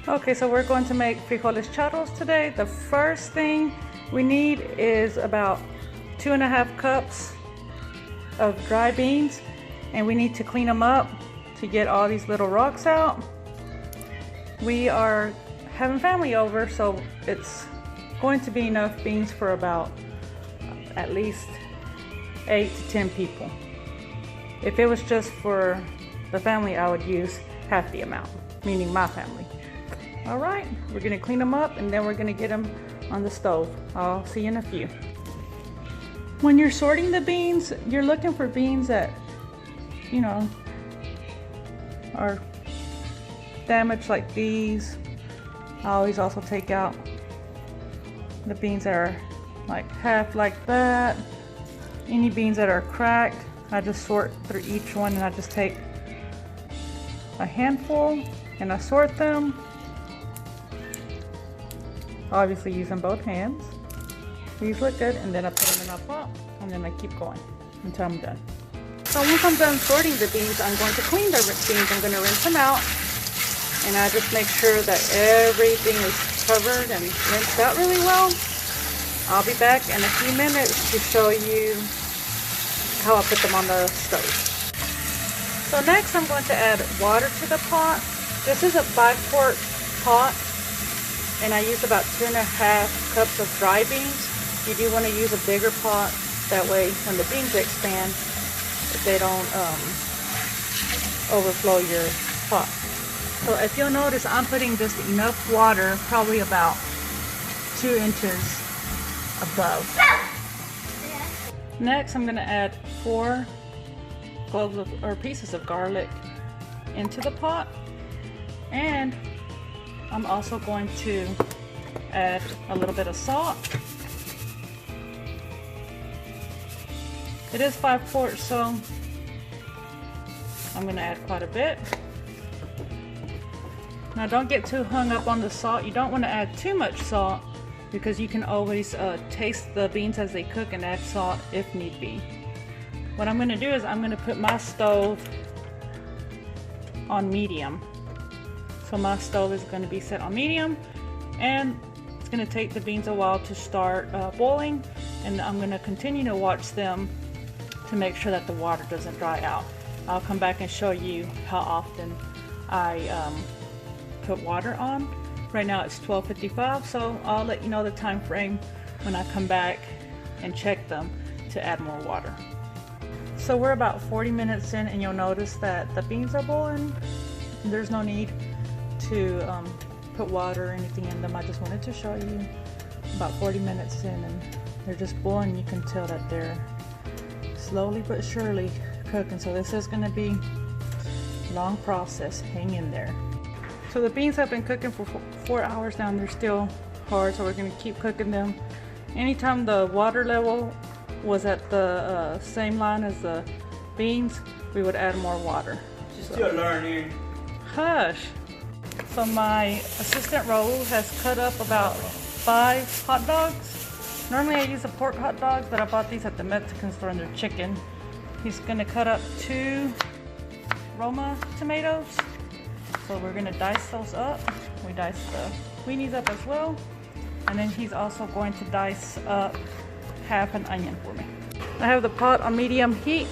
Okay, so we're going to make frijoles charros today. The first thing we need is about 2.5 cups of dry beans, and we need to clean them up to get all these little rocks out. We are having family over, so it's going to be enough beans for about at least 8 to 10 people. If it was just for the family, I would use half the amount, meaning my family. All right, we're gonna clean them up and then we're gonna get them on the stove. I'll see you in a few. When you're sorting the beans, you're looking for beans that, you know, are damaged like these. I always also take out the beans that are like half like that. Any beans that are cracked, I just sort through each one, and I just take a handful and I sort them. Obviously using both hands. These look good, and then I put them in a pot, and then I keep going until I'm done. So once I'm done sorting the beans, I'm going to clean the beans. I'm going to rinse them out, and I just make sure that everything is covered and rinsed out really well. I'll be back in a few minutes to show you how I put them on the stove. So next I'm going to add water to the pot. This is a 5-quart pot, and I use about 2.5 cups of dry beans. You do want to use a bigger pot, that way when the beans expand, they don't overflow your pot. So if you'll notice, I'm putting just enough water, probably about 2 inches above. Next, I'm going to add 4 cloves or pieces of garlic into the pot, and I'm also going to add a little bit of salt. It is 5 quarts, so I'm going to add quite a bit. Now don't get too hung up on the salt. You don't want to add too much salt, because you can always taste the beans as they cook and add salt if need be. What I'm going to do is I'm going to put my stove on medium. So my stove is going to be set on medium, and it's going to take the beans a while to start boiling, and I'm going to continue to watch them to make sure that the water doesn't dry out. I'll come back and show you how often I put water on. Right now it's 12:55, so I'll let you know the time frame when I come back and check them to add more water. So we're about 40 minutes in, and you'll notice that the beans are boiling. There's no need to put water or anything in them. I just wanted to show you. About 40 minutes in, and they're just boiling. You can tell that they're slowly but surely cooking. So this is going to be a long process. Hang in there. So the beans have been cooking for 4 hours now, and they're still hard, so we're going to keep cooking them. Anytime the water level was at the same line as the beans, we would add more water. Still learning. Hush. So my assistant Raul has cut up about 5 hot dogs. Normally I use the pork hot dogs, but I bought these at the Mexican store, and they're chicken. He's going to cut up 2 Roma tomatoes. So we're going to dice those up. We dice the weenies up as well. And then he's also going to dice up half an onion for me. I have the pot on medium heat,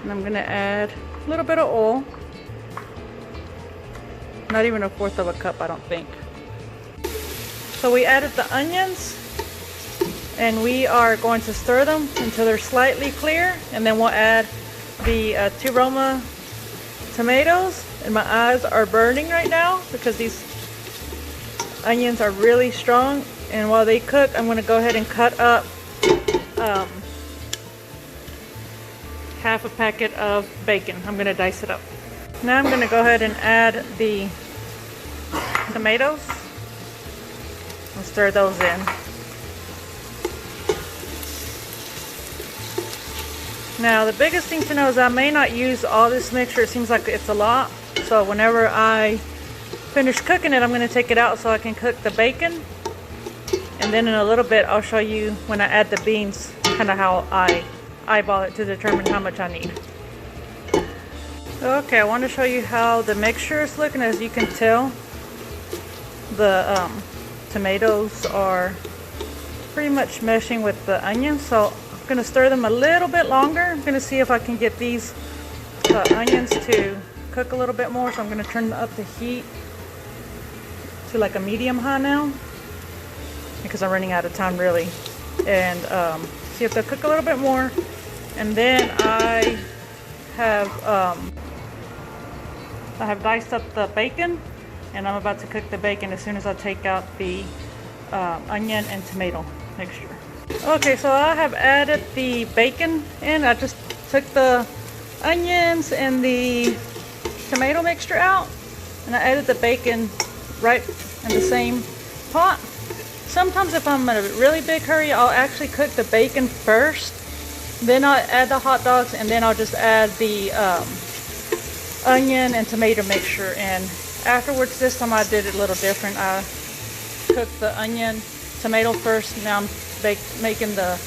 and I'm going to add a little bit of oil. Not even 1/4 cup, I don't think. So we added the onions, and we are going to stir them until they're slightly clear, and then we'll add the 2 Roma tomatoes. And my eyes are burning right now because these onions are really strong. And while they cook, I'm going to go ahead and cut up half a packet of bacon. I'm going to dice it up. Now I'm going to go ahead and add the tomatoes and stir those in. Now the biggest thing to know is I may not use all this mixture. It seems like it's a lot. So whenever I finish cooking it, I'm going to take it out so I can cook the bacon. And then in a little bit I'll show you when I add the beans, kind of how I eyeball it to determine how much I need. Okay, I want to show you how the mixture is looking. As you can tell, the tomatoes are pretty much meshing with the onions, so I'm going to stir them a little bit longer. I'm going to see if I can get these onions to cook a little bit more, so I'm going to turn up the heat to like a medium high now because I'm running out of time really, and see if they'll cook a little bit more. And then I have diced up the bacon, and I'm about to cook the bacon as soon as I take out the onion and tomato mixture. Okay, so I have added the bacon in. I just took the onions and the tomato mixture out, and I added the bacon right in the same pot. Sometimes if I'm in a really big hurry, I'll actually cook the bacon first, then I'll add the hot dogs, and then I'll just add the onion and tomato mixture. And afterwards, this time I did it a little different. I cooked the onion, tomato first. Now I'm making the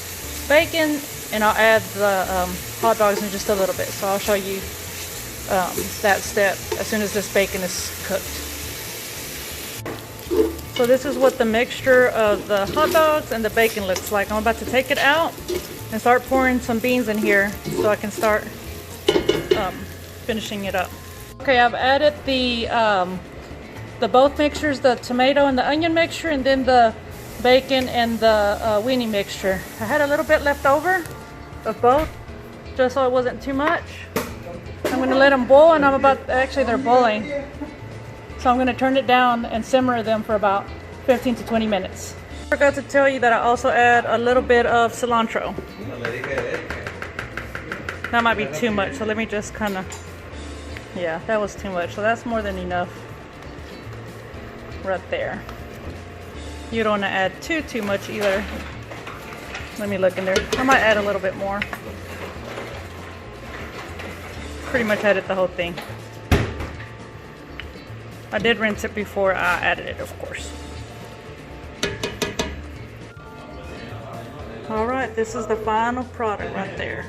bacon, and I'll add the hot dogs in just a little bit. So I'll show you that step as soon as this bacon is cooked. So this is what the mixture of the hot dogs and the bacon looks like. I'm about to take it out and start pouring some beans in here so I can start finishing it up. Okay, I've added the both mixtures, the tomato and the onion mixture, and then the bacon and the weenie mixture. I had a little bit left over of both, just so it wasn't too much. I'm going to let them boil, and actually they're boiling. So I'm going to turn it down and simmer them for about 15 to 20 minutes. I forgot to tell you that I also add a little bit of cilantro. That might be too much, so let me just kind of, yeah, that was too much. So that's more than enough right there. You don't want to add too much either. Let me look in there. I might add a little bit more. Pretty much added the whole thing. I did rinse it before I added it, of course. Alright, this is the final product right there.